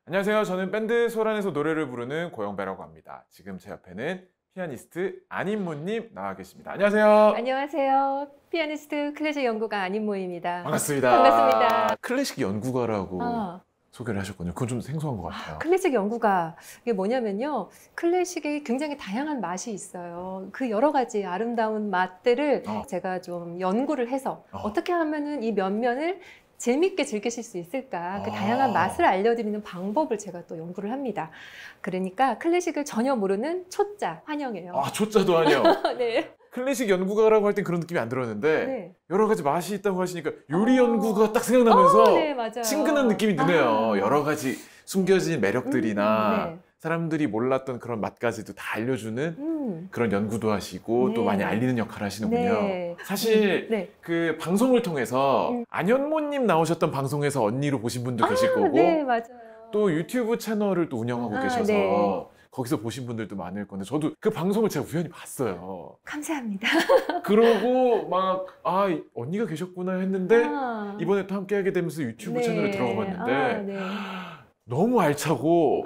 안녕하세요. 저는 밴드 소란에서 노래를 부르는 고영배라고 합니다. 지금 제 옆에는 피아니스트 안인모님 나와 계십니다. 안녕하세요. 안녕하세요. 피아니스트 클래식 연구가 안인모입니다. 반갑습니다. 반갑습니다. 클래식 연구가라고 소개를 하셨군요. 그건 좀 생소한 것 같아요. 클래식 연구가 이게 뭐냐면요. 클래식에 굉장히 다양한 맛이 있어요. 그 여러 가지 아름다운 맛들을 제가 좀 연구를 해서 어떻게 하면은 이 면면을 재밌게 즐기실 수 있을까? 그 다양한 맛을 알려드리는 방법을 제가 또 연구를 합니다. 그러니까 클래식을 전혀 모르는 초짜 환영해요. 아, 초짜도 환영. 네. 클래식 연구가라고 할 땐 그런 느낌이 안 들었는데 네. 여러 가지 맛이 있다고 하시니까 요리 연구가 딱 생각나면서 네, 맞아요. 친근한 느낌이 드네요. 여러 가지 숨겨진 매력들이나 네. 사람들이 몰랐던 그런 맛까지도 다 알려주는 그런 연구도 하시고 네. 또 많이 알리는 역할을 하시는군요. 네. 사실 네. 그 방송을 통해서 안현모님 나오셨던 방송에서 언니로 보신 분도 계실 거고 네, 맞아요. 또 유튜브 채널을 또 운영하고 계셔서 네. 거기서 보신 분들도 많을 건데 저도 그 방송을 제가 우연히 봤어요. 감사합니다. 그러고 막 언니가 계셨구나 했는데 이번에 또 함께 하게 되면서 유튜브 네. 채널에 들어가 봤는데 네. 너무 알차고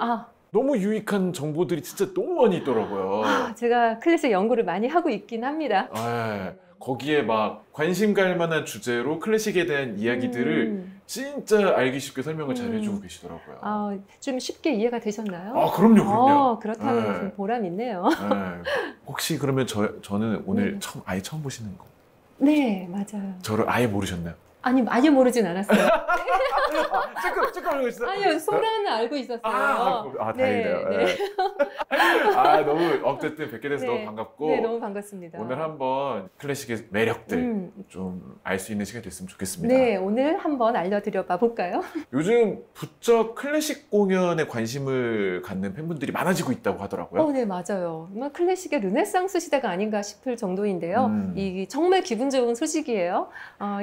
너무 유익한 정보들이 진짜 너무 많이 있더라고요. 제가 클래식 연구를 많이 하고 있긴 합니다. 네. 거기에 막 관심 갈 만한 주제로 클래식에 대한 이야기들을 진짜 알기 쉽게 설명을 잘 해주고 계시더라고요. 좀 쉽게 이해가 되셨나요? 그럼요. 그렇다면 네. 좀 보람 있네요. 네. 혹시 그러면 저는 오늘 아예 처음 보시는 거? 네, 맞아요. 저를 아예 모르셨나요? 아니, 아예 모르진 않았어요. 조금 알고 있어요? 아니요, 소라는 알고 있었어요. 다행이네요. 네. 너무 어쨌든 뵙게 돼서 너무 반갑고 네, 너무 반갑습니다. 오늘 한번 클래식의 매력들 좀 알 수 있는 시간이 됐으면 좋겠습니다. 네, 오늘 한번 알려드려 봐 볼까요? 요즘 부쩍 클래식 공연에 관심을 갖는 팬분들이 많아지고 있다고 하더라고요. 네, 맞아요. 클래식의 르네상스 시대가 아닌가 싶을 정도인데요. 이 정말 기분 좋은 소식이에요.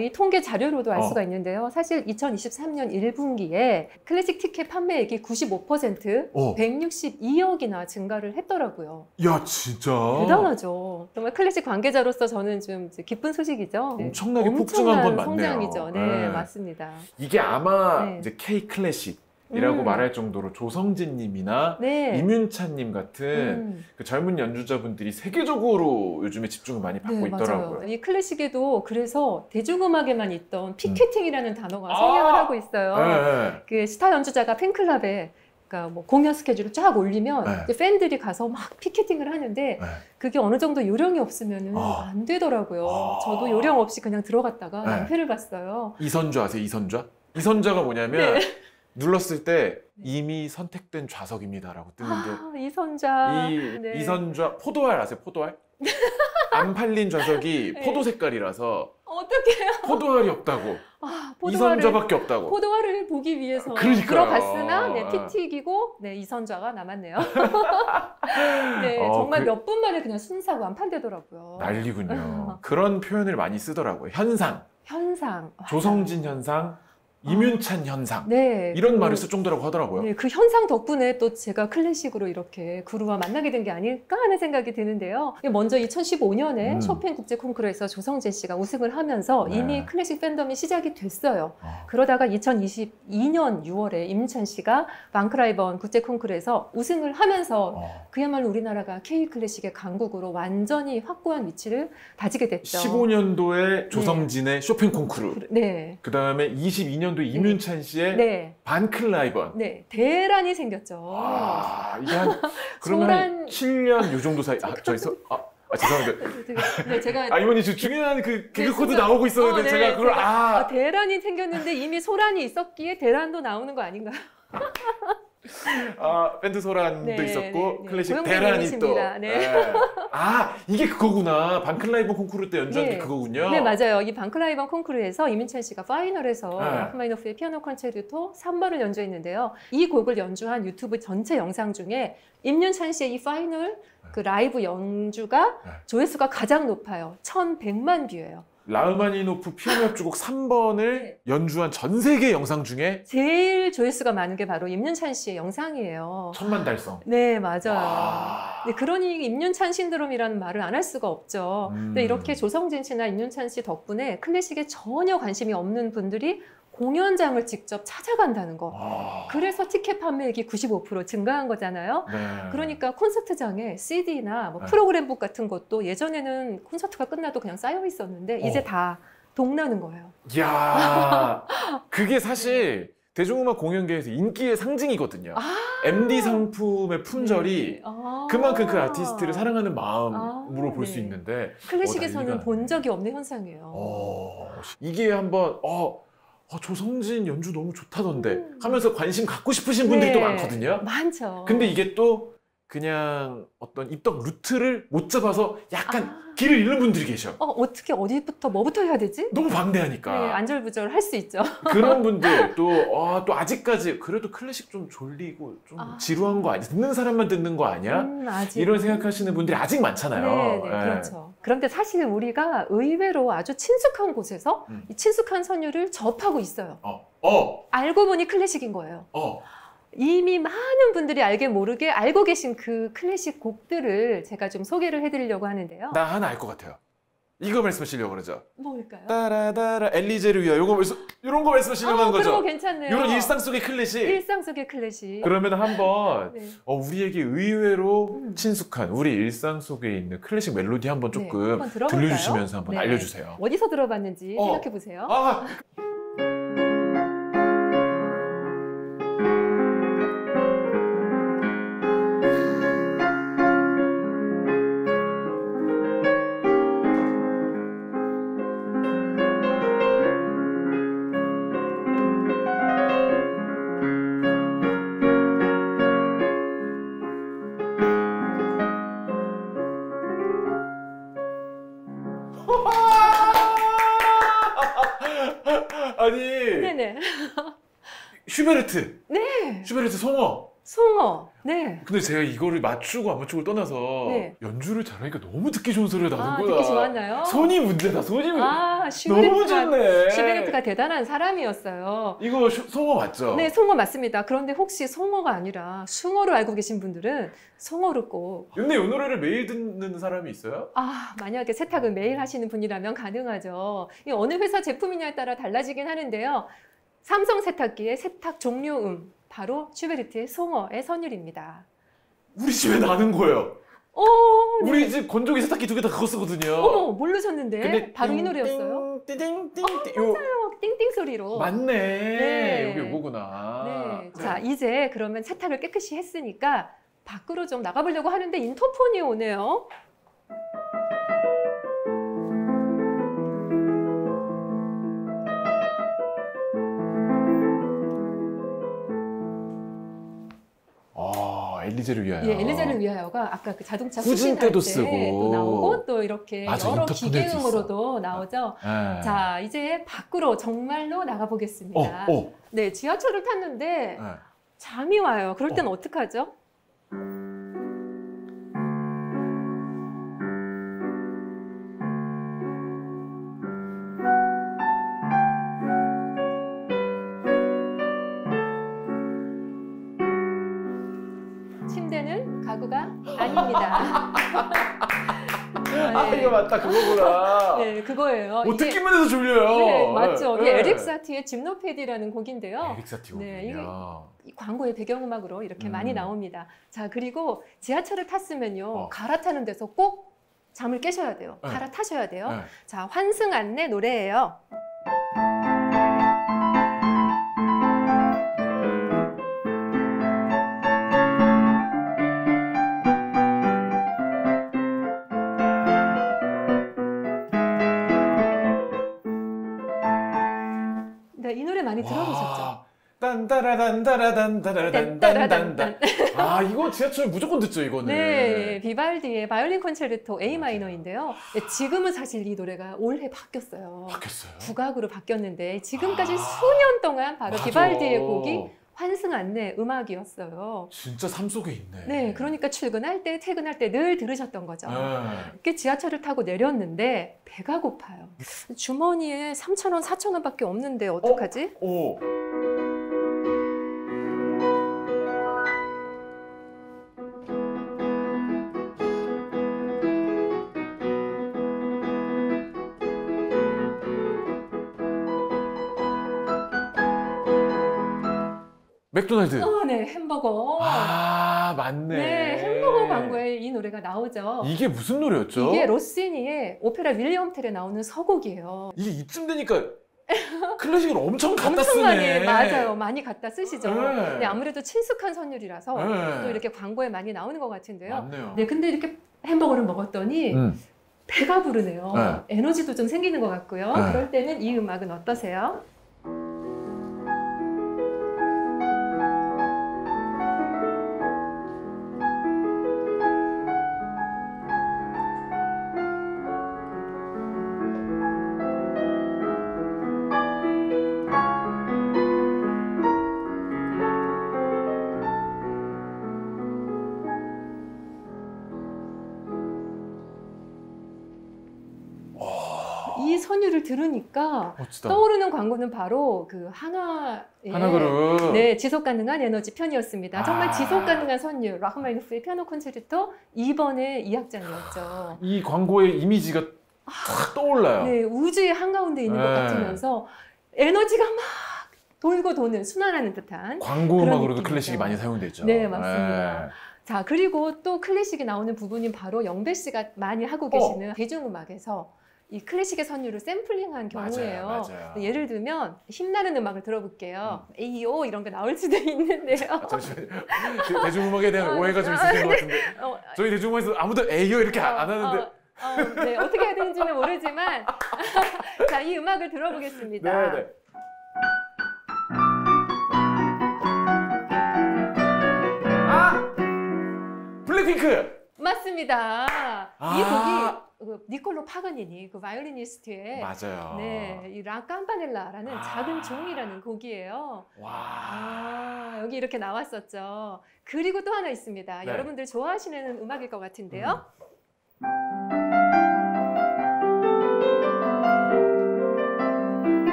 이 통계 자료로도 알 수가 있는데요. 사실 2023년 1분기에 클래식 티켓 판매액이 95%, 162억이나 증가를 했더라고요. 야, 진짜 대단하죠. 정말 클래식 관계자로서 저는 좀 기쁜 소식이죠. 엄청나게 폭증한 건 맞네요. 성장이죠. 네, 맞습니다. 이게 아마 이제 K 클래식이라고 말할 정도로 조성진 님이나 임윤찬 님 같은 그 젊은 연주자분들이 세계적으로 요즘에 집중을 많이 받고 있더라고요. 맞아요. 이 클래식에도 그래서 대중음악에만 있던 피케팅이라는 단어가 성행을 하고 있어요. 그 스타 연주자가 팬클럽에 뭐 공연 스케줄을 쫙 올리면 이제 팬들이 가서 막 피켓팅을 하는데 그게 어느 정도 요령이 없으면 안 되더라고요. 저도 요령 없이 그냥 들어갔다가 낭패를 봤어요. 이선좌 아세요? 이선좌? 이선좌가 뭐냐면 눌렀을 때 이미 선택된 좌석입니다라고 뜨는 게 이선좌. 이선좌 포도알 아세요? 포도알? 안 팔린 좌석이 포도 색깔이라서 어떡해요? 포도알이 없다고. 이선좌밖에 없다고. 포도알을 보기 위해서 그러니까요. 들어갔으나 피 튀기고 이선좌가 남았네요. 정말 몇 분 만에 그냥 순사고 안 판되더라고요. 난리군요. 그런 표현을 많이 쓰더라고요. 현상. 조성진 현상. 임윤찬 현상 이런 말을 쓸 정도라고 하더라고요. 네, 그 현상 덕분에 또 제가 클래식으로 이렇게 그루와 만나게 된 게 아닐까 하는 생각이 드는데요. 먼저 2015년에 쇼팽 국제 콩쿠르에서 조성진 씨가 우승을 하면서 이미 클래식 팬덤이 시작이 됐어요. 그러다가 2022년 6월에 임윤찬 씨가 방크라이번 국제 콩쿠르에서 우승을 하면서 그야말로 우리나라가 K 클래식의 강국으로 완전히 확고한 위치를 다지게 됐죠. 15년도에 조성진의 쇼팽 콩쿠르. 그 다음에 22년도에 임윤찬 씨의 반클라이번. 대란이 생겼죠. 이게 그러면 한 7년 요 정도 사이. 죄송합니다. 제가 이모님 지금 중요한 그 개그 코드 나오고 있었는데 제가 그걸 대란이 생겼는데 이미 소란이 있었기에 대란도 나오는 거 아닌가요? 밴드 소란도 있었고 클래식 대란이 또. 이게 그거구나. 반클라이번 콩쿠르 때 연주한 게 그거군요. 네, 맞아요. 이 반클라이번 콩쿠르에서 임윤찬 씨가 파이널에서 라흐마니노프의 피아노 콘체르토 3번을 연주했는데요. 이 곡을 연주한 유튜브 전체 영상 중에 임윤찬 씨의 이 파이널 그 라이브 연주가 조회수가 가장 높아요. 1,100만 뷰예요. 라흐마니노프 피아노 협주곡 3번을 연주한 전 세계 영상 중에 제일 조회수가 많은 게 바로 임윤찬 씨의 영상이에요. 1000만 달성. 네, 맞아요. 그러니 임윤찬 신드롬이라는 말을 안 할 수가 없죠. 근데 이렇게 조성진 씨나 임윤찬 씨 덕분에 클래식에 전혀 관심이 없는 분들이 공연장을 직접 찾아간다는 거. 그래서 티켓 판매액이 95% 증가한 거잖아요. 네. 그러니까 콘서트장에 CD나 뭐 프로그램북 같은 것도 예전에는 콘서트가 끝나도 그냥 쌓여 있었는데 이제 다 동나는 거예요. 이야, 그게 사실 대중음악 공연계에서 인기의 상징이거든요. MD 상품의 품절이 그만큼 그 아티스트를 사랑하는 마음으로 볼 수 있는데 클래식에서는 본 적이 없는 현상이에요. 이게 한번 조성진 연주 너무 좋다던데 하면서 관심 갖고 싶으신 분들이 또 많거든요. 많죠. 근데 이게 또 그냥 어떤 입덕 루트를 못 잡아서 약간 길을 잃는 분들이 계셔. 어떻게 어디부터 뭐부터 해야 되지? 너무 방대하니까. 네, 안절부절 할 수 있죠. 그런 분들 또 아직까지 그래도 클래식 좀 졸리고 좀 지루한 거 아니야? 듣는 사람만 듣는 거 아니야? 이런 생각하시는 분들이 아직 많잖아요. 네, 그렇죠. 그런데 사실 우리가 의외로 아주 친숙한 곳에서 이 친숙한 선율을 접하고 있어요. 알고 보니 클래식인 거예요. 이미 많은 분들이 알게 모르게 알고 계신 그 클래식 곡들을 제가 좀 소개를 해드리려고 하는데요. 나 하나 알 것 같아요. 이거 말씀하시려고 그러죠? 뭘까요? 따라따라 엘리제를 위하여 이런 거 말씀하시려고 하는 거죠? 그런 거 괜찮네요. 이런 일상 속의 클래식. 일상 속의 클래식. 그러면 한번 우리에게 의외로 친숙한 우리 일상 속에 있는 클래식 멜로디 한번 조금 한번 들려주시면서 한번 알려주세요. 어디서 들어봤는지 생각해보세요. 아니, 네네. 슈베르트. 네. 슈베르트 송어. 네. 근데 제가 이거를 맞추고 안 맞추고를 떠나서 연주를 잘하니까 너무 듣기 좋은 소리가 나는 거야. 듣기 좋았나요? 손이 문제다. 너무 좋네. 슈베르트가 대단한 사람이었어요. 이거 송어 맞죠? 네, 송어 맞습니다. 그런데 혹시 송어가 아니라 숭어로 알고 계신 분들은 송어를 꼭. 근데 이 노래를 매일 듣는 사람이 있어요? 만약에 세탁을 매일 하시는 분이라면 가능하죠. 이 어느 회사 제품이냐에 따라 달라지긴 하는데요. 삼성 세탁기의 세탁 종료음. 바로 슈베르트의 송어의 선율입니다. 우리 집에 나는 거예요. 우리 집 건조기 세탁기 2개 다 그거 쓰거든요. 모르셨는데 근데 바로 이 노래였어요. 띵띵띵띵. 맞아요. 띵띵 소리로. 맞네. 이게 요거구나. 네. 자, 이제 그러면 세탁을 깨끗이 했으니까 밖으로 좀 나가보려고 하는데 인터폰이 오네요. 엘리제를 위하여. 엘리제를 위하여가 아까 그 자동차 후진 때도 쓰고 또 나오고 또 이렇게 여러 기계음으로도 나오죠. 자, 이제 밖으로 정말로 나가 보겠습니다. 네, 지하철을 탔는데 잠이 와요. 그럴 땐 어떡하죠? 침대는 가구가 아닙니다. 이거 맞다. 그거구나. 네, 그거예요. 듣기만 해도 졸려요. 네, 맞죠. 이게 에릭 사티의 짐노페디라는 곡인데요. 에릭 사티군요. 네, 이게 광고의 배경음악으로 이렇게 많이 나옵니다. 자, 그리고 지하철을 탔으면요. 갈아타는 데서 꼭 잠을 깨셔야 돼요. 갈아타셔야 돼요. 자, 환승 안내 노래예요. 이 노래 많이 들어보셨죠? 딴따라단따라단따라단딴딴. 이거 지하철 무조건 듣죠, 이거는. 네, 비발디의 바이올린 콘체르토 A 마이너인데요. 네, 지금은 사실 이 노래가 올해 바뀌었어요. 국악으로 바뀌었는데 지금까지 수년 동안 바로 비발디의 곡이 환승 안내 음악이었어요. 진짜 삶 속에 있네. 네, 그러니까 출근할 때, 퇴근할 때 늘 들으셨던 거죠. 이렇게 지하철을 타고 내렸는데 배가 고파요. 주머니에 3,000원, 4,000원 밖에 없는데 어떡하지? 맥도날드. 네, 햄버거. 아, 맞네. 네, 햄버거 광고에 이 노래가 나오죠. 이게 무슨 노래였죠? 이게 로시니의 오페라 윌리엄 텔에 나오는 서곡이에요. 이게 이쯤 되니까 클래식을 엄청 갖다 엄청 쓰네. 많이, 맞아요. 많이 갖다 쓰시죠. 네. 근데 아무래도 친숙한 선율이라서 네. 또 이렇게 광고에 많이 나오는 것 같은데요. 맞네요. 네, 근데 이렇게 햄버거를 먹었더니 배가 부르네요. 네. 에너지도 좀 생기는 것 같고요. 네. 그럴 때는 이 음악은 어떠세요? 이 선율을 들으니까 멋지다. 떠오르는 광고는 바로 그 하나의 하나그룹. 네, 지속 가능한 에너지 편이었습니다. 정말 아. 지속 가능한 선율, 라흐마니노프의 피아노 콘체르토 2번의 2악장이었죠. 이 광고의 이미지가 탁 떠올라요. 네, 우주의 한가운데 있는 것 네. 같으면서 에너지가 막 돌고 도는 순환하는 듯한 광고 그런 음악으로도 느낌이죠. 클래식이 많이 사용되죠. 네, 맞습니다. 네. 자, 그리고 또 클래식이 나오는 부분인 바로 영배 씨가 많이 하고 계시는 대중음악에서 이 클래식의 선율을 샘플링한 경우예요. 맞아요. 예를 들면 힘나는 음악을 들어볼게요. AO 이런 게 나올 수도 있는데요. 잠시만요. 대중음악에 대한 오해가 좀 있으신 것 같은데 저희 대중음악에서 아무도 에이요 이렇게 안 하는데 네, 어떻게 해야 되는지는 모르지만 자, 이 음악을 들어보겠습니다. 네네. 아! 블랙핑크! 맞습니다. 아. 이 곡이 니콜로 파가니니 그 바이올리니스트의 맞아요. 네, 이 라 캄파넬라라는 작은 종이라는 곡이에요. 와. 여기 이렇게 나왔었죠. 그리고 또 하나 있습니다. 네. 여러분들 좋아하시는 음악일 것 같은데요.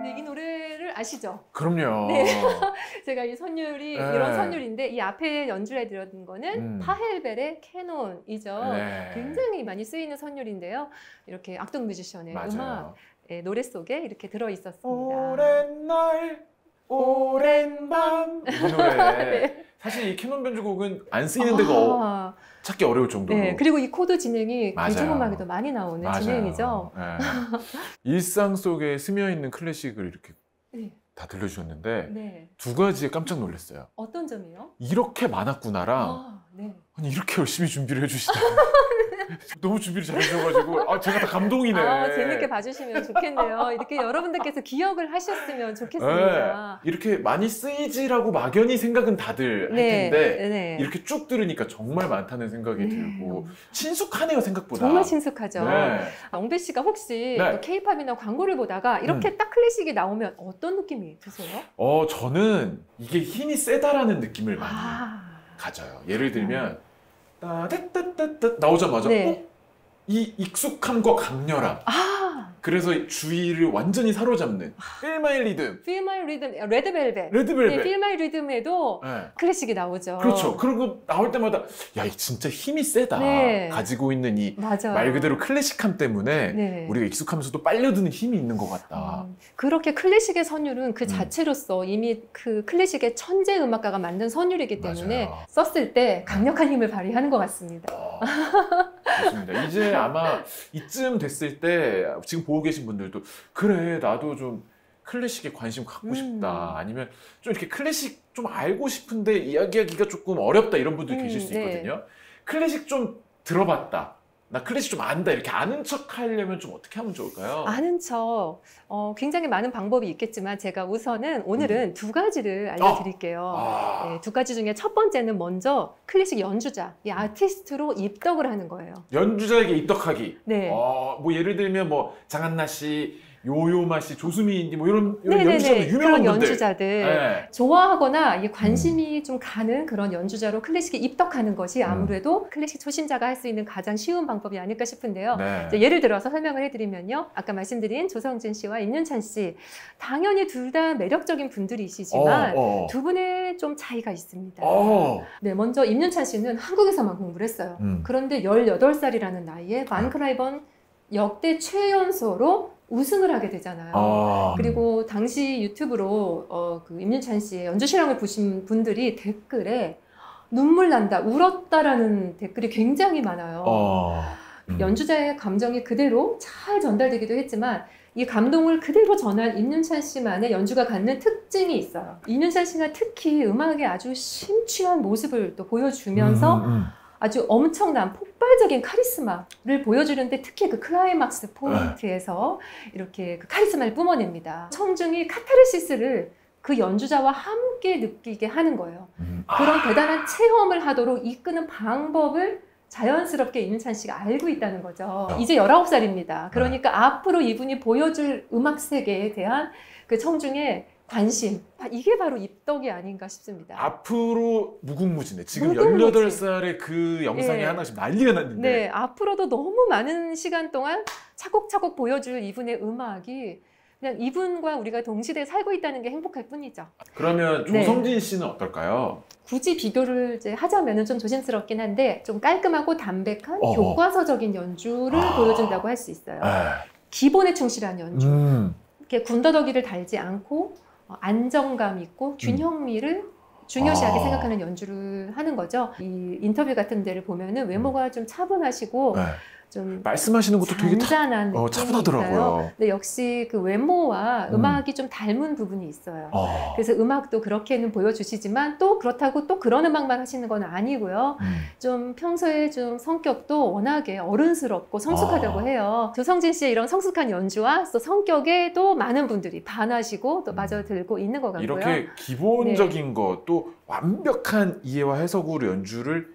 네, 이 노래를 아시죠? 그럼요. 네. 제가 이 선율이 네. 이런 선율인데 이 앞에 연주를 해드렸던 거는 파헬벨의 캐논이죠. 네. 굉장히 많이 쓰이는 선율인데요. 이렇게 악동 뮤지션의 맞아요. 음악, 노래 속에 이렇게 들어 있었습니다. 오랜 날, 오랜 밤. 이 노래. 네. 사실 이 캐논 변주곡은 안 쓰이는 데가 찾기 어려울 정도로. 네, 그리고 이 코드 진행이 맞아요. 대중음악에도 많이 나오는 맞아요. 진행이죠. 네. 일상 속에 스며 있는 클래식을 이렇게 네. 다 들려주셨는데 네. 두 가지에 깜짝 놀랐어요. 어떤 점이요? 이렇게 많았구나랑 네. 아니 이렇게 열심히 준비를 해주시다. 너무 준비를 잘해주셔가지고 제가 다 감동이네. 재밌게 봐주시면 좋겠네요. 이렇게 여러분들께서 기억을 하셨으면 좋겠습니다. 네. 이렇게 많이 쓰이지라고 막연히 생각은 다들 할 텐데 네. 이렇게 쭉 들으니까 정말 많다는 생각이 들고 친숙하네요 생각보다. 정말 친숙하죠. 네. 영배 씨가 혹시 네. K-팝이나 광고를 보다가 이렇게 딱 클래식이 나오면 어떤 느낌이 드세요? 저는 이게 힘이 세다라는 느낌을 많이 아. 가져요. 예를 들면 따따따따 나오자마자 네. 이 익숙함과 강렬함. 그래서 주의를 완전히 사로잡는 Feel My Rhythm. Feel My Rhythm, 레드벨벳. 레드벨벳. 네, Feel My Rhythm에도 네. 클래식이 나오죠. 그렇죠. 그리고 나올 때마다 야, 이 진짜 힘이 세다. 네. 가지고 있는 이 맞아요. 말 그대로 클래식함 때문에 네. 우리가 익숙하면서도 빨려드는 힘이 있는 것 같다. 그렇게 클래식의 선율은 그 자체로서 이미 그 클래식의 천재 음악가가 만든 선율이기 때문에 맞아요. 썼을 때 강력한 힘을 발휘하는 것 같습니다. 좋습니다. 이제 아마 이쯤 됐을 때 지금 보고 계신 분들도 그래 나도 좀 클래식에 관심 갖고 싶다. 아니면 좀 이렇게 클래식 좀 알고 싶은데 이야기하기가 조금 어렵다 이런 분들 계실 수 있거든요. 클래식 좀 들어봤다. 나 클래식 좀 안다. 이렇게 아는 척 하려면 좀 어떻게 하면 좋을까요? 아는 척 굉장히 많은 방법이 있겠지만 제가 우선은 오늘은 두 가지를 알려드릴게요. 네, 두 가지 중에 첫 번째는 먼저 클래식 연주자, 이 아티스트로 입덕을 하는 거예요. 연주자에게 입덕하기. 네. 뭐 예를 들면 뭐 장한나 씨, 요요마 씨, 조수미 뭐 이런 네네네. 연주자들, 유명한 그런 분들. 연주자들 네. 좋아하거나 이 관심이 좀 가는 그런 연주자로 클래식에 입덕하는 것이 아무래도 클래식 초심자가 할 수 있는 가장 쉬운 방법이 아닐까 싶은데요. 네. 이제 예를 들어서 설명을 해드리면요. 아까 말씀드린 조성진 씨와 임윤찬 씨, 당연히 둘 다 매력적인 분들이시지만 두 분의 좀 차이가 있습니다. 네, 먼저 임윤찬 씨는 한국에서만 공부를 했어요. 그런데 18살이라는 나이에 반 클라이번 역대 최연소로 우승을 하게 되잖아요. 그리고 당시 유튜브로 그 임윤찬 씨의 연주 실력을 보신 분들이 댓글에 눈물 난다, 울었다라는 댓글이 굉장히 많아요. 연주자의 감정이 그대로 잘 전달되기도 했지만 이 감동을 그대로 전한 임윤찬 씨만의 연주가 갖는 특징이 있어요. 임윤찬 씨가 특히 음악에 아주 심취한 모습을 또 보여주면서 아주 엄청난 폭발적인 카리스마를 보여주는데 특히 그 클라이막스 포인트에서 이렇게 그 카리스마를 뿜어냅니다. 청중이 카타르시스를 그 연주자와 함께 느끼게 하는 거예요. 그런 대단한 체험을 하도록 이끄는 방법을 자연스럽게 임윤찬 씨가 알고 있다는 거죠. 이제 19살입니다. 그러니까 앞으로 이분이 보여줄 음악 세계에 대한 그 청중의 관심, 이게 바로 입덕이 아닌가 싶습니다. 앞으로 무궁무진해. 지금 무궁무진. 18살의 그 영상이 네. 하나씩 난리가 났는데. 네, 앞으로도 너무 많은 시간 동안 차곡차곡 보여줄 이분의 음악이 그냥 이분과 우리가 동시대에 살고 있다는 게 행복할 뿐이죠. 그러면 네. 조성진 씨는 어떨까요? 굳이 비교를 이제 하자면은 좀 조심스럽긴 한데 좀 깔끔하고 담백한 교과서적인 연주를 보여준다고 할 수 있어요. 기본에 충실한 연주. 이렇게 군더더기를 달지 않고 안정감 있고 균형미를 중요시하게 생각하는 연주를 하는 거죠. 이 인터뷰 같은 데를 보면은 외모가 좀 차분하시고 좀 말씀하시는 것도 되게 잔잔한 느낌이 차분하더라고요. 있어요. 근데 역시 그 외모와 음악이 좀 닮은 부분이 있어요. 그래서 음악도 그렇게는 보여주시지만 또 그렇다고 또 그런 음악만 하시는 건 아니고요. 좀 평소에 좀 성격도 워낙에 어른스럽고 성숙하다고 해요. 조성진 씨의 이런 성숙한 연주와 또 성격에도 많은 분들이 반하시고 또 빠져들고 있는 것 같고요. 이렇게 기본적인 거 또 완벽한 이해와 해석으로 연주를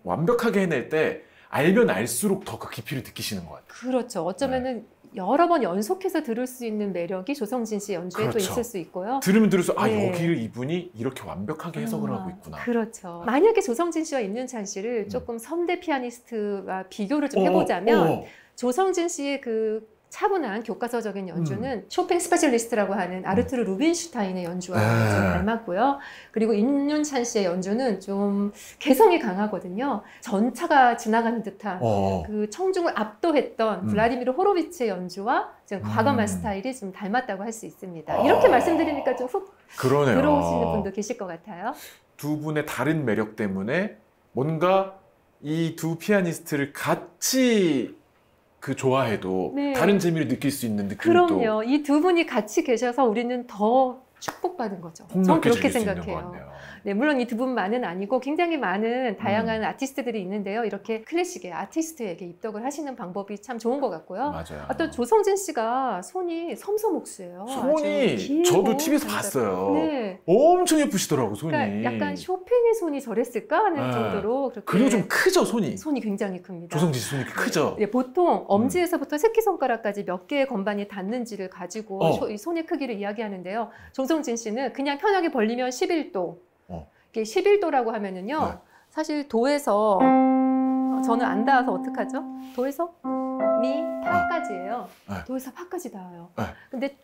완벽하게 해낼 때 알면 알수록 더 그 깊이를 느끼시는 것 같아요. 그렇죠. 어쩌면은 여러 번 연속해서 들을 수 있는 매력이 조성진 씨 연주에 또 그렇죠. 있을 수 있고요. 들으면 들을수록 네. 여기를 이분이 이렇게 완벽하게 해석을 하고 있구나. 그렇죠. 만약에 조성진 씨와 임윤찬 씨를 조금 선대 피아니스트와 비교를 좀 해보자면 조성진 씨의 그 차분한 교과서적인 연주는 쇼팽 스페셜리스트라고 하는 아르투르 루빈슈타인의 연주와 좀 닮았고요. 그리고 임윤찬 씨의 연주는 좀 개성이 강하거든요. 전차가 지나가는 듯한 그 청중을 압도했던 블라디미르 호로비츠의 연주와 좀 과감한 스타일이 좀 닮았다고 할 수 있습니다. 이렇게 말씀드리니까 좀 훅 들어오시는 분도 계실 것 같아요. 두 분의 다른 매력 때문에 뭔가 이 두 피아니스트를 같이 그 좋아해도 다른 재미를 느낄 수 있는 느낌이 그럼요. 이 두 분이 같이 계셔서 우리는 더 축복받은 거죠. 저는 그렇게 생각해요. 네, 물론 이 두 분만은 아니고 굉장히 많은 다양한 아티스트들이 있는데요. 이렇게 클래식의 아티스트에게 입덕을 하시는 방법이 참 좋은 것 같고요. 맞아요. 또 조성진 씨가 손이 섬섬옥수예요. 손이 저도 TV에서 봤어요. 네. 엄청 예쁘시더라고 손이. 그러니까 약간 쇼팽의 손이 저랬을까 하는 정도로 그렇게. 그리고 좀 크죠 손이. 손이 굉장히 큽니다. 조성진 씨 손이 크죠. 네, 보통 엄지에서부터 새끼손가락까지 몇 개의 건반이 닿는지를 가지고 손의 크기를 이야기하는데요. 조성진 씨는 그냥 편하게 벌리면 11도. 이게 11도라고 하면은요. 사실 도에서 저는 안 닿아서 어떡하죠? 도에서 미, 파까지예요. 도에서 파까지 닿아요. 근데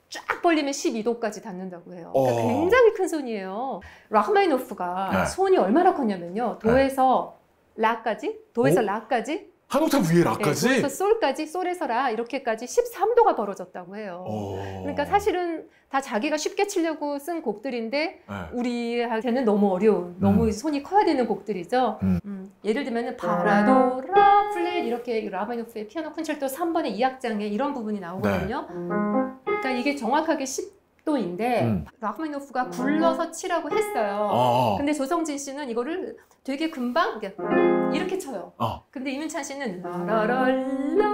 쫙 벌리면 12도까지 닿는다고 해요. 그러니까 굉장히 큰 손이에요. 라흐마니노프가 손이 얼마나 컸냐면요. 도에서 라까지, 도에서 라까지, 한 옥타브 위에 라까지? 도에서 솔까지, 솔에서 라 이렇게까지 13도가 벌어졌다고 해요. 그러니까 사실은 다 자기가 쉽게 치려고 쓴 곡들인데 우리한테는 너무 어려운, 너무 손이 커야 되는 곡들이죠. 예를 들면 파라도, 라, 플랫 이렇게 라흐마니노프의 피아노 콘체르토 3번의 2악장에 이런 부분이 나오거든요. 그러니까 이게 정확하게 10도인데 라흐마니노프가 굴러서 치라고 했어요. 근데 조성진 씨는 이거를 되게 금방 이렇게 쳐요. 근데 임윤찬 씨는 라라랄라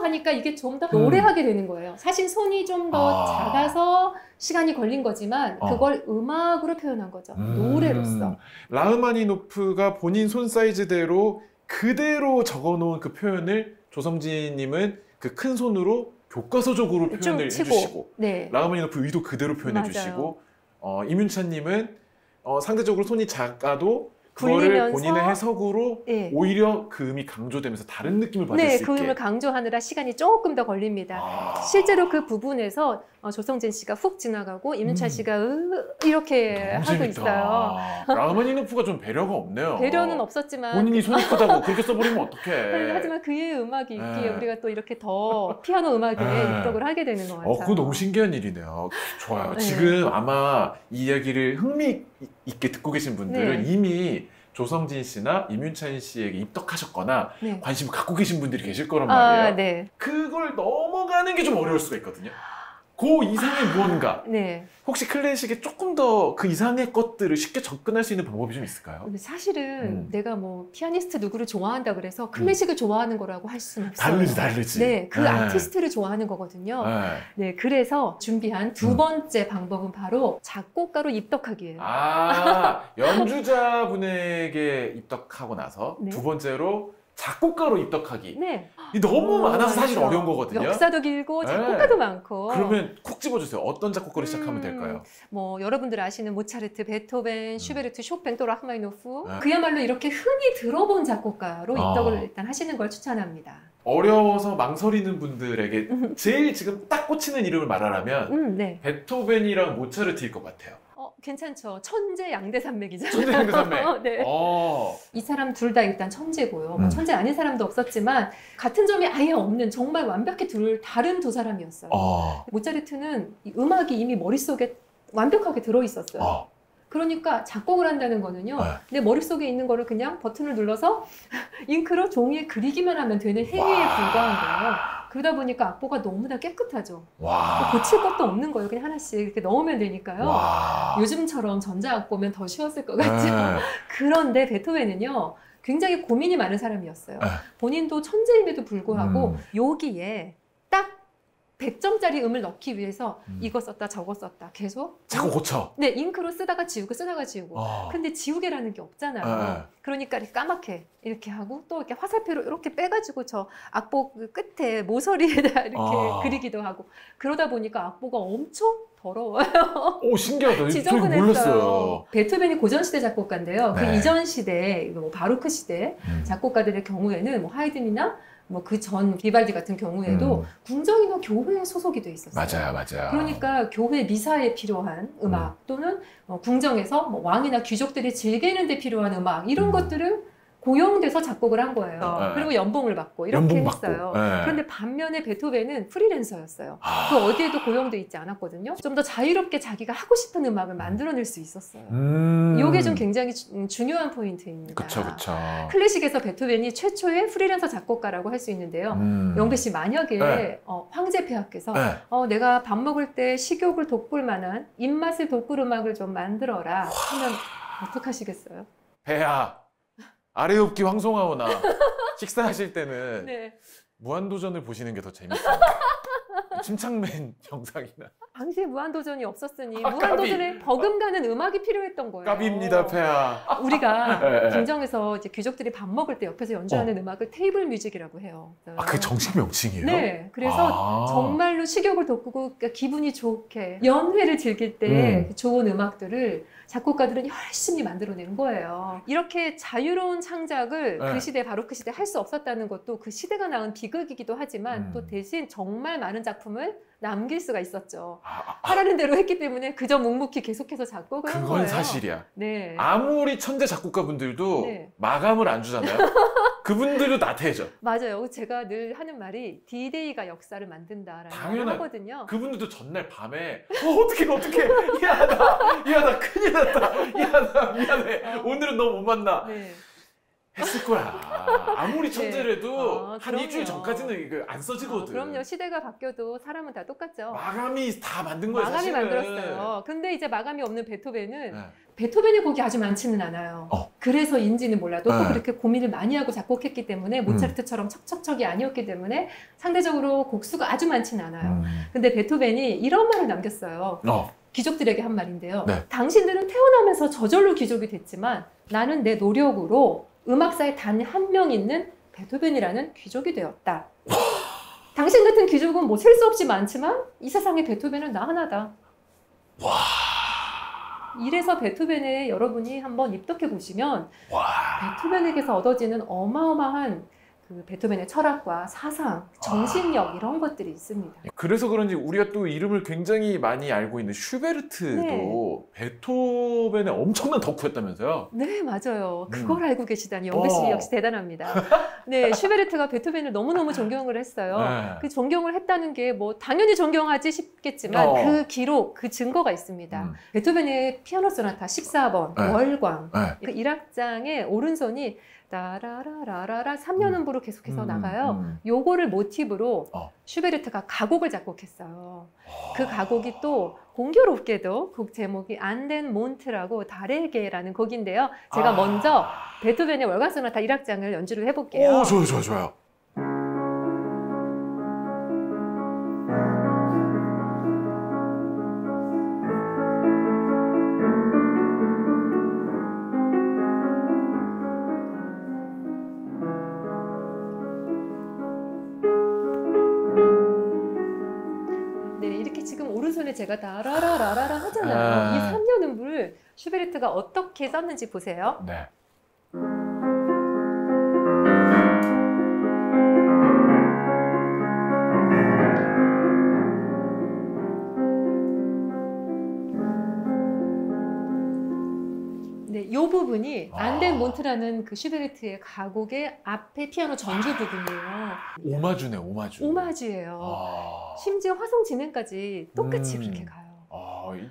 하니까 이게 좀 더 노래하게 되는 거예요. 사실 손이 좀 더 작아서 시간이 걸린 거지만 그걸 음악으로 표현한 거죠. 노래로서. 라흐마니노프가 본인 손 사이즈대로 그대로 적어놓은 그 표현을 조성진님은 그 큰 손으로 교과서적으로 표현을 해주시고 네. 라흐마니노프 의도 그대로 표현해 주시고 이문찬님은 상대적으로 손이 작아도 그거를 본인의 해석으로 네. 오히려 그 음이 강조되면서 다른 느낌을 받을 수 있게. 그 음을 강조하느라 시간이 조금 더 걸립니다. 실제로 그 부분에서 조성진 씨가 훅 지나가고 이문찬 씨가 이렇게 하고 재밌다. 있어요. 라흐마니노프가 좀 배려가 없네요. 배려는 없었지만 본인이 손이 크다고 그렇게 써버리면 어떡해. 하지만 그의 음악이 있기에 우리가 또 이렇게 더 피아노 음악에 입덕을 하게 되는 것 같아요. 그거 너무 신기한 일이네요. 좋아요. 지금 아마 이 이야기를 흥미 있게 듣고 계신 분들은 이미 조성진 씨나 이문찬 씨에게 입덕하셨거나 관심을 갖고 계신 분들이 계실 거란 말이에요. 그걸 넘어가는 게 좀 어려울 수가 있거든요. 그 이상의 무언가. 혹시 클래식에 조금 더 그 이상의 것들을 쉽게 접근할 수 있는 방법이 좀 있을까요? 근데 사실은 내가 뭐 피아니스트 누구를 좋아한다 그래서 클래식을 좋아하는 거라고 할 수는 없어요. 다르지. 네, 그 아티스트를 좋아하는 거거든요. 네, 그래서 준비한 두 번째 방법은 바로 작곡가로 입덕하기예요. 연주자분에게 입덕하고 나서 두 번째로 작곡가로 입덕하기. 너무 많아서 사실 어려운 거거든요. 역사도 길고 작곡가도 많고. 그러면 콕 집어주세요. 어떤 작곡가로 시작하면 될까요? 뭐 여러분들 아시는 모차르트, 베토벤, 슈베르트, 쇼팽, 또 라흐마니노프. 그야말로 이렇게 흔히 들어본 작곡가로 입덕을 일단 하시는 걸 추천합니다. 어려워서 망설이는 분들에게 제일 지금 딱 꽂히는 이름을 말하라면 베토벤이랑 모차르트일 것 같아요. 괜찮죠. 천재 양대산맥이잖아요. 천재 양대산맥. 이 사람 둘 다 일단 천재고요. 천재 아닌 사람도 없었지만 같은 점이 아예 없는 정말 완벽히 다른 두 사람이었어요. 모차르트는 이 음악이 이미 머릿속에 완벽하게 들어있었어요. 그러니까 작곡을 한다는 거는요. 내 머릿속에 있는 거를 그냥 버튼을 눌러서 잉크로 종이에 그리기만 하면 되는 행위에 불과한 거예요. 그러다 보니까 악보가 너무나 깨끗하죠. 고칠 것도 없는 거예요. 그냥 하나씩 이렇게 넣으면 되니까요. 요즘처럼 전자악보면 더 쉬웠을 것 같죠. 그런데 베토벤은요. 굉장히 고민이 많은 사람이었어요. 본인도 천재임에도 불구하고 여기에 딱 100점짜리 음을 넣기 위해서 이거 썼다 저거 썼다 계속 자꾸 고쳐. 네, 잉크로 쓰다가 지우고 쓰다가 지우고. 근데 지우개라는 게 없잖아요. 그러니까 이렇게 까맣게 이렇게 하고 또 이렇게 화살표로 이렇게 빼가지고 저 악보 끝에 모서리에다 이렇게 그리기도 하고. 그러다 보니까 악보가 엄청 더러워요. 오, 신기하다. 지저분했어요. 베토벤이 고전시대 작곡가인데요. 그 이전 시대, 뭐 바로크 시대 작곡가들의 경우에는 뭐 하이든이나 뭐 그 전 비발디 같은 경우에도 궁정이나 교회에 소속이 돼 있었어요. 맞아요. 그러니까 교회 미사에 필요한 음악 또는 궁정에서 뭐 왕이나 귀족들이 즐기는 데 필요한 음악 이런 것들을 고용돼서 작곡을 한 거예요. 그리고 연봉을 받고 이렇게 했어요. 그런데 반면에 베토벤은 프리랜서였어요. 그 어디에도 고용돼 있지 않았거든요. 좀 더 자유롭게 자기가 하고 싶은 음악을 만들어낼 수 있었어요. 이게 좀 굉장히 중요한 포인트입니다. 그쵸. 클래식에서 베토벤이 최초의 프리랜서 작곡가라고 할 수 있는데요. 영배 씨 만약에 황제 폐하께서 내가 밥 먹을 때 식욕을 돋굴 만한 입맛을 돋굴 음악을 좀 만들어라 하면 어떡하시겠어요? 폐하 아래옵기 황송하오나 식사하실 때는 무한도전을 보시는 게 더 재밌어요. 침착맨 영상이나. 당시에 무한도전이 없었으니 무한도전에 버금가는 음악이 필요했던 거예요. 까비입니다, 폐하. 우리가 궁정에서 이제 귀족들이 밥 먹을 때 옆에서 연주하는 음악을 테이블 뮤직이라고 해요. 그게 정식 명칭이에요? 네. 그래서 정말로 식욕을 돋구고 기분이 좋게 연회를 즐길 때 좋은 음악들을 작곡가들은 열심히 만들어낸 거예요. 이렇게 자유로운 창작을 그 시대 바로크 시대 할 수 없었다는 것도 그 시대가 낳은 비극이기도 하지만 또 대신 정말 많은 작품을 남길 수가 있었죠. 하라는 대로 했기 때문에 그저 묵묵히 계속해서 작곡을 한 거예요. 그건 사실이야. 네. 아무리 천재 작곡가분들도 마감을 안 주잖아요. 그분들도 나태해져. 맞아요. 제가 늘 하는 말이 D-Day가 역사를 만든다라는 말 하거든요. 그분들도 전날 밤에 어떡해 야 나 큰일 났다. 야 나 미안해. 오늘은 너 못 만나. 했을 거야. 아무리 천재라도 한 일주일 전까지는 이거 안 써지거든. 그럼요. 시대가 바뀌어도 사람은 다 똑같죠. 마감이 다 만든 거예요. 마감이 사실은. 만들었어요. 근데 이제 마감이 없는 베토벤은 베토벤의 곡이 아주 많지는 않아요. 그래서인지는 몰라도 또 그렇게 고민을 많이 하고 작곡했기 때문에 모차르트처럼 척척척이 아니었기 때문에 상대적으로 곡수가 아주 많지는 않아요. 근데 베토벤이 이런 말을 남겼어요. 귀족들에게 한 말인데요. 당신들은 태어나면서 저절로 귀족이 됐지만 나는 내 노력으로 음악사에 단 한 명 있는 베토벤이라는 귀족이 되었다. 당신 같은 귀족은 뭐 셀 수 없이 많지만 이 세상에 베토벤은 나 하나다. 와. 이래서 베토벤에 여러분이 한번 입덕해 보시면 와. 베토벤에게서 얻어지는 어마어마한 그 베토벤의 철학과 사상, 정신력 이런 것들이 있습니다. 그래서 그런지 우리가 또 이름을 굉장히 많이 알고 있는 슈베르트도 네. 베토벤의 엄청난 덕후였다면서요? 네, 맞아요. 그걸 알고 계시다니 영배 씨 역시 대단합니다. 네, 슈베르트가 베토벤을 너무너무 존경을 했어요. 네. 그 존경을 했다는 게 뭐 당연히 존경하지 싶겠지만 그 기록, 그 증거가 있습니다. 베토벤의 피아노 소나타 14번, 네. 월광. 네. 그 1악장의 오른손이 따라라라라라 3년음부로 계속해서 나가요. 요거를 모티브로 슈베르트가 가곡을 작곡했어요. 그 가곡이 또 공교롭게도 곡 제목이 안덴 몬트라고 달의 개라는 곡인데요. 제가 먼저 베토벤의 월광 소나타 1악장을 연주를 해볼게요. 오, 좋아요, 좋아요, 좋아요. 지금 오른손에 제가 다라라라라라 하잖아요. 이 3년 음부를 슈베르트가 어떻게 썼는지 보세요. 네. 네, 이 부분이 안덴 몬트라는 그 슈베르트의 가곡의 앞에 피아노 전주 부분이에요. 오마주네, 오마주. 오마주예요. 심지어 화성 진행까지 똑같이 그렇게 가요.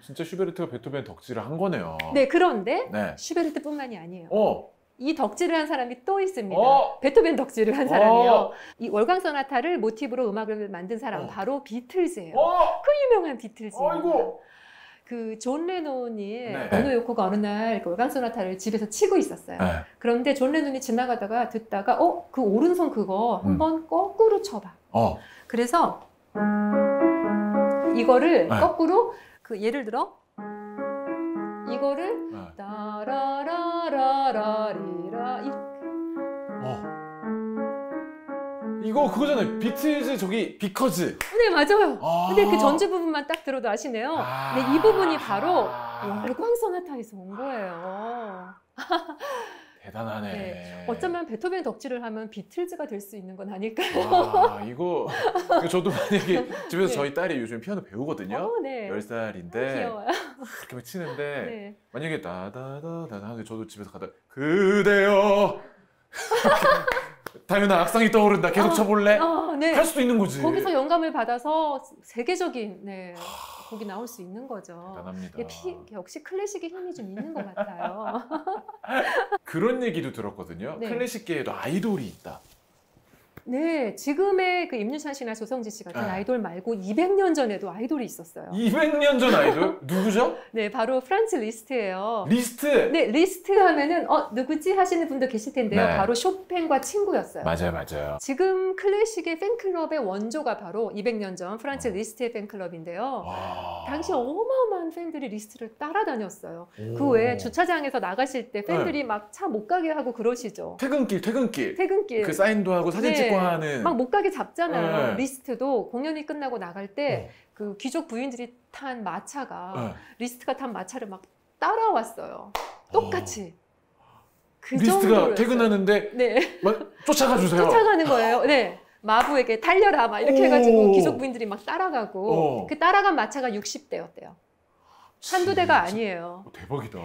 진짜 슈베르트가 베토벤 덕질을 한 거네요. 네, 그런데 네. 슈베르트뿐만이 아니에요. 이 덕질을 한 사람이 또 있습니다. 베토벤 덕질을 한 사람이요. 이 월광 소나타를 모티브로 음악을 만든 사람 바로 비틀즈예요. 그 유명한 비틀즈예요. 그 존 레논이 어느 요코가 어느 날 월광 소나타를 집에서 치고 있었어요. 네. 그런데 존 레논이 지나가다가 듣다가 그 오른손 그거 한번 거꾸로 쳐봐. 그래서 이거를 거꾸로 그 예를 들어 이거를 따라라라라리라 이거 그거잖아요. 비틀즈 저기 비커즈. 네, 맞아요. 근데 그 전주 부분만 딱 들어도 아시네요. 네, 이 부분이 바로 월광 소나타에서 온 거예요. 대단하네. 네. 어쩌면 베토벤 덕질을 하면 비틀즈가 될 수 있는 건 아닐까요? 이거 저도 만약에 집에서 저희 딸이 요즘 피아노 배우거든요. 10살인데 귀여워요. 그렇게 막 치는데 만약에 다다다다 하는데 저도 집에서 가다 그대여 다윤아 악상이 떠오른다 계속 쳐볼래? 할 수도 있는 거지. 거기서 영감을 받아서 세계적인 곡이 나올 수 있는 거죠. 대단합니다. 역시 클래식의 힘이 좀 있는 것 같아요. 그런 얘기도 들었거든요. 클래식계에도 아이돌이 있다. 네, 지금의 그 임윤찬 씨나 조성진 씨 같은 아이돌 말고 200년 전에도 아이돌이 있었어요. 200년 전 아이돌? 누구죠? 네, 바로 프란츠 리스트예요. 리스트? 네, 리스트 하면은 누구지 하시는 분도 계실 텐데요. 바로 쇼팽과 친구였어요. 맞아요, 맞아요. 지금 클래식의 팬클럽의 원조가 바로 200년 전 프란츠 리스트의 팬클럽인데요. 당시 어마어마한 팬들이 리스트를 따라다녔어요. 그 외에 주차장에서 나가실 때 팬들이 막 차 못 가게 하고 그러시죠. 퇴근길. 그 사인도 하고 사진 찍고 하는. 막 못 가게 잡잖아요. 리스트도 공연이 끝나고 나갈 때 그 귀족 부인들이 탄 마차가 리스트가 탄 마차를 막 따라왔어요. 똑같이. 그 리스트가 정도로였어요. 퇴근하는데 막 쫓아가 주세요. 쫓아가는 거예요. 네. 마부에게 달려라 막 이렇게 해가지고 귀족 부인들이 막 따라가고 그 따라간 마차가 60대였대요. 한두 대가 아니에요. 대박이다.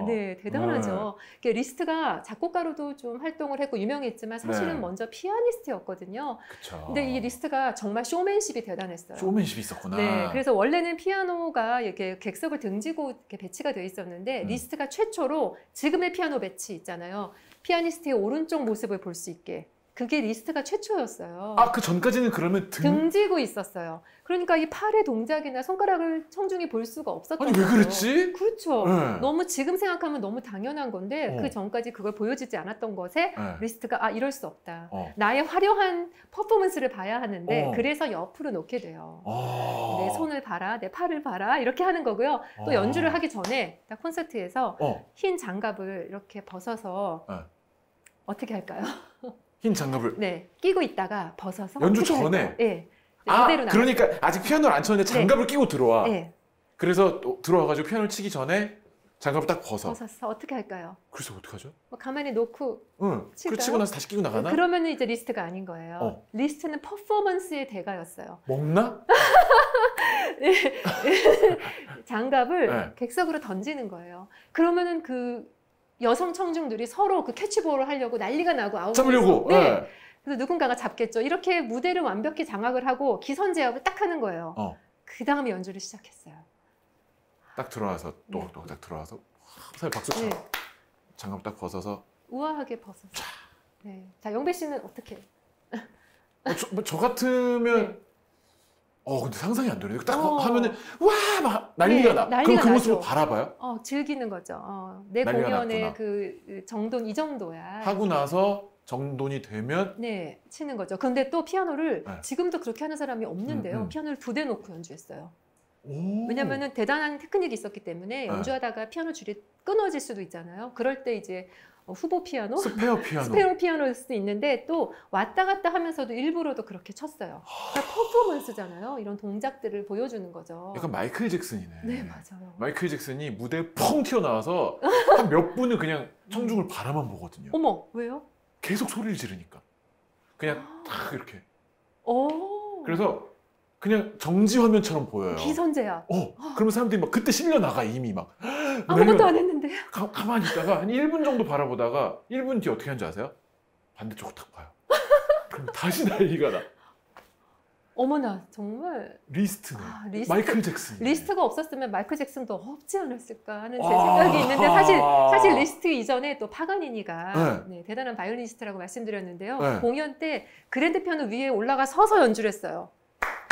네, 대단하죠. 리스트가 작곡가로도 좀 활동을 했고 유명했지만 사실은 먼저 피아니스트였거든요. 그쵸. 근데 이 리스트가 정말 쇼맨십이 대단했어요. 쇼맨십이 있었구나. 네, 그래서 원래는 피아노가 이렇게 객석을 등지고 이렇게 배치가 되어 있었는데 리스트가 최초로 지금의 피아노 배치 있잖아요. 피아니스트의 오른쪽 모습을 볼 수 있게. 그게 리스트가 최초였어요. 그 전까지는 그러면 등지고 있었어요. 그러니까 이 팔의 동작이나 손가락을 청중이 볼 수가 없었던 거예요. 왜 그랬지? 그렇죠. 너무 지금 생각하면 너무 당연한 건데 그 전까지 그걸 보여주지 않았던 것에 리스트가 이럴 수 없다. 나의 화려한 퍼포먼스를 봐야 하는데 그래서 옆으로 놓게 돼요. 내 손을 봐라, 내 팔을 봐라 이렇게 하는 거고요. 또 연주를 하기 전에 딱 콘서트에서 흰 장갑을 이렇게 벗어서 어떻게 할까요? 흰 장갑을 네, 끼고 있다가 벗어서 연주 어떻게 전에? 할까요? 네. 아, 무대로 나가요. 그러니까 아직 피아노를 안 쳤는데 장갑을 끼고 들어와. 네. 그래서 또 들어와가지고 피아노를 치기 전에 장갑을 딱 벗어. 어떻게 할까요? 글쎄 어떡하죠? 뭐 가만히 놓고 응. 칠까요? 치고 나서 다시 끼고 나가나? 그러면 이제 리스트가 아닌 거예요. 리스트는 퍼포먼스의 대가였어요. 먹나? 장갑을 네. 객석으로 던지는 거예요. 그러면은 그 여성 청중들이 서로 그 캐치볼을 하려고 난리가 나고 아웃 잡으려고. 네. 네. 그래서 누군가가 잡겠죠. 이렇게 무대를 완벽히 장악을 하고 기선 제압을 딱 하는 거예요. 그 다음에 연주를 시작했어요. 딱 들어와서 딱 들어와서 사실 박수 쳐. 네. 장갑 딱 벗어서 우아하게 벗어서. 네. 자, 영배 씨는 어떻게? 저 같으면 네. 근데 상상이 안 되네. 딱 하면은 와 막 난리가 네, 나. 난리가 그럼 그 모습을 나죠. 바라봐요? 즐기는 거죠. 내 난리가 공연의 났구나. 그 정도는 이 정도야. 하고 나서 정돈이 되면 네, 치는 거죠. 근데 또 피아노를 네. 지금도 그렇게 하는 사람이 없는데요. 피아노를 2대 놓고 연주했어요. 오. 왜냐면은 대단한 테크닉이 있었기 때문에 연주하다가 피아노 줄이 끊어질 수도 있잖아요. 그럴 때 이제 후보 피아노, 스페어 피아노. 스페어 피아노일 수도 있는데 또 왔다 갔다 하면서도 일부러도 그렇게 쳤어요. 그러니까 퍼포먼스잖아요. 이런 동작들을 보여주는 거죠. 약간 마이클 잭슨이네. 네, 맞아요. 마이클 잭슨이 무대에 펑 튀어나와서 한 몇 분은 그냥 청중을 바라만 보거든요. 어머, 왜요? 계속 소리를 지르니까. 그냥 탁 이렇게. 오. 그래서 그냥 정지 화면처럼 보여요. 기선제압. 그러면 사람들이 막 그때 실려 나가 이미 막. 아무것도 안 했는데. 가만히 있다가 한 1분 정도 바라보다가 1분 뒤에 어떻게 하는지 아세요? 반대쪽으로 탁 봐요. 그럼 다시 난리가 나. 어머나, 정말. 리스트네. 리스트. 마이클 잭슨. 리스트가 없었으면 마이클 잭슨도 없지 않았을까 하는 제 생각이 있는데 사실 리스트 이전에 또 파가니니가 네, 대단한 바이올리니스트라고 말씀드렸는데요. 네. 공연 때 그랜드 피아노 위에 올라가 서서 연주를 했어요.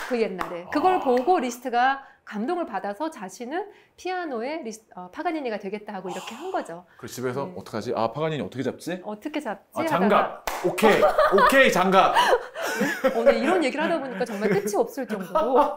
그 옛날에. 그걸 보고 리스트가 감동을 받아서 자신은 피아노의 파가니니가 되겠다 하고 이렇게 한 거죠. 그 집에서 네. 어떡하지? 아 파가니니 어떻게 잡지? 어떻게 잡지? 장갑. 오케이 장갑. 오늘 이런 얘기를 하다 보니까 정말 끝이 없을 정도로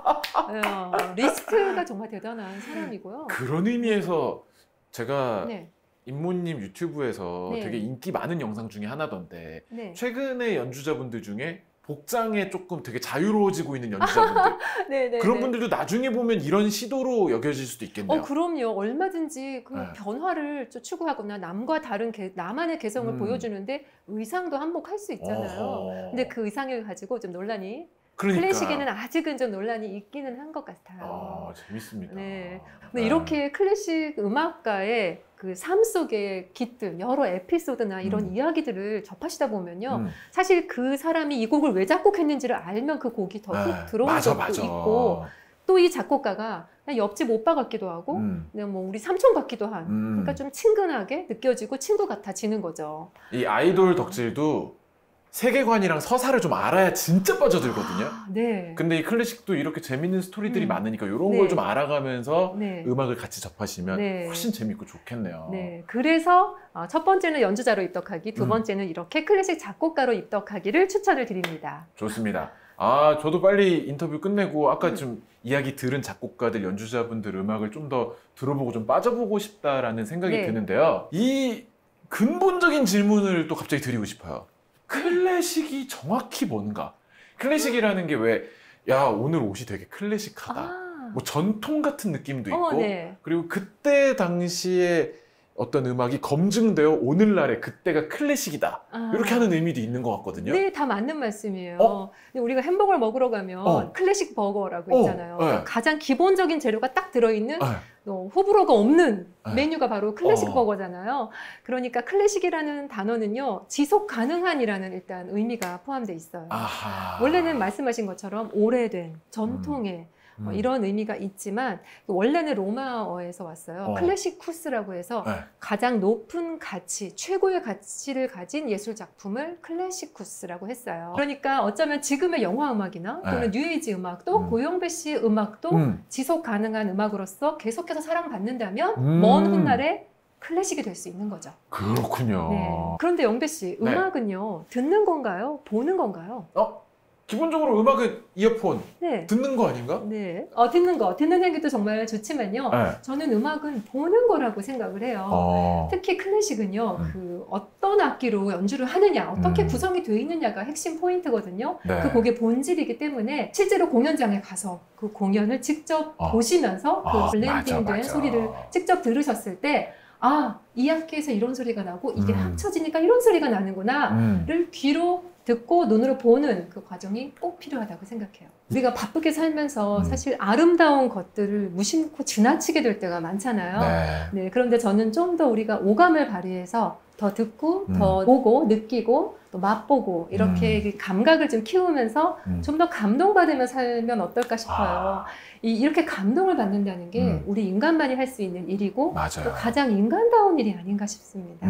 리스트가 정말 대단한 사람이고요. 그런 의미에서 제가 네. 임모님 유튜브에서 네. 되게 인기 많은 영상 중에 하나던데 네. 최근에 연주자분들 중에 복장에 조금 되게 자유로워지고 있는 연주자분들 네, 그런 분들도 나중에 보면 이런 시도로 여겨질 수도 있겠네요. 그럼요. 얼마든지 그 네. 변화를 추구하거나 남과 다른 나만의 개성을 보여주는데 의상도 한몫할 수 있잖아요. 근데 그 의상을 가지고 좀 논란이 클래식에는 아직은 좀 논란이 있기는 한 것 같아요. 재밌습니다. 네. 근데 이렇게 클래식 음악가의 그 삶 속에 깃든 여러 에피소드나 이런 이야기들을 접하시다 보면요. 사실 그 사람이 이 곡을 왜 작곡했는지를 알면 그 곡이 더 훅 들어오는 것도 있고 또 이 작곡가가 그냥 옆집 오빠 같기도 하고 그냥 뭐 우리 삼촌 같기도 한 그러니까 좀 친근하게 느껴지고 친구 같아지는 거죠. 이 아이돌 덕질도 세계관이랑 서사를 좀 알아야 진짜 빠져들거든요. 네. 근데 이 클래식도 이렇게 재밌는 스토리들이 많으니까 이런 네. 걸 좀 알아가면서 네. 음악을 같이 접하시면 네. 훨씬 재밌고 좋겠네요. 네. 그래서 첫 번째는 연주자로 입덕하기, 두 번째는 이렇게 클래식 작곡가로 입덕하기를 추천을 드립니다. 좋습니다. 저도 빨리 인터뷰 끝내고 아까 좀 이야기 들은 작곡가들, 연주자분들 음악을 좀 더 들어보고 좀 빠져보고 싶다라는 생각이 네. 드는데요. 이 근본적인 질문을 또 갑자기 드리고 싶어요. 클래식이 정확히 뭔가? 클래식이라는 게 왜, 야, 오늘 옷이 되게 클래식하다. 뭐 전통 같은 느낌도 있고, 네. 그리고 그때 당시에 어떤 음악이 검증되어 오늘날의 그때가 클래식이다. 이렇게 하는 의미도 있는 것 같거든요. 네, 다 맞는 말씀이에요. 근데 우리가 햄버거를 먹으러 가면 클래식 버거라고 있잖아요. 그러니까 가장 기본적인 재료가 딱 들어있는 호불호가 없는 메뉴가 바로 클래식 버거잖아요. 그러니까 클래식이라는 단어는요, 지속 가능한이라는 일단 의미가 포함되어 있어요. 원래는 말씀하신 것처럼 오래된 전통의 이런 의미가 있지만 원래는 로마어에서 왔어요. 클래시쿠스라고 해서 가장 높은 가치, 최고의 가치를 가진 예술 작품을 클래시쿠스라고 했어요. 그러니까 어쩌면 지금의 영화 음악이나 또는 뉴에이지 음악도 고영배 씨 음악도 지속 가능한 음악으로서 계속해서 사랑받는다면 먼 훗날에 클래식이 될 수 있는 거죠. 그렇군요. 네. 그런데 영배 씨, 음악은요, 듣는 건가요? 보는 건가요? 기본적으로 음악은 이어폰 네. 듣는 거 아닌가? 네. 듣는 행위도 정말 좋지만요. 네. 저는 음악은 보는 거라고 생각을 해요. 특히 클래식은요, 그 어떤 악기로 연주를 하느냐, 어떻게 구성이 되어 있느냐가 핵심 포인트거든요. 네. 그 곡의 본질이기 때문에 실제로 공연장에 가서 그 공연을 직접 보시면서 그 블렌딩된 소리를 직접 들으셨을 때, 아, 이 악기에서 이런 소리가 나고 이게 합쳐지니까 이런 소리가 나는구나를 귀로 듣고 눈으로 보는 그 과정이 꼭 필요하다고 생각해요. 우리가 바쁘게 살면서 사실 아름다운 것들을 무심코 지나치게 될 때가 많잖아요. 네, 그런데 저는 좀 더 우리가 오감을 발휘해서 더 듣고 더 보고 느끼고 또 맛보고 이렇게 감각을 좀 키우면서 좀 더 감동받으며 살면 어떨까 싶어요. 이렇게 감동을 받는다는 게 우리 인간만이 할 수 있는 일이고 또 가장 인간다운 일이 아닌가 싶습니다.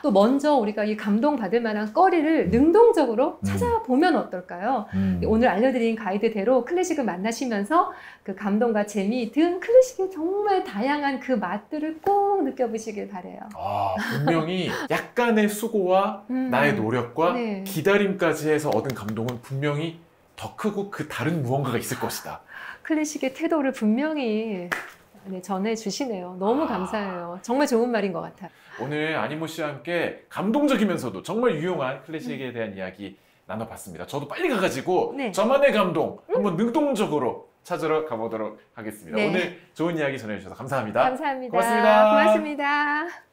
또 먼저 우리가 이 감동받을 만한 거리를 능동적으로 찾아보면 어떨까요? 오늘 알려드린 가이드대로 클래식을 만나시면서 그 감동과 재미 등 클래식의 정말 다양한 그 맛들을 꼭 느껴보시길 바라요. 분명히 약간의 수고와 나의 노력과 네. 기다림까지 해서 얻은 감동은 분명히 더 크고 그 다른 무언가가 있을 것이다. 클래식의 태도를 분명히 전해주시네요. 너무 감사해요. 정말 좋은 말인 것 같아요. 오늘 아니모 씨와 함께 감동적이면서도 정말 유용한 클래식에 대한 이야기 나눠봤습니다. 저도 빨리 가가지고 저만의 감동 한번 능동적으로 찾으러 가보도록 하겠습니다. 오늘 좋은 이야기 전해주셔서 감사합니다. 감사합니다. 고맙습니다. 고맙습니다.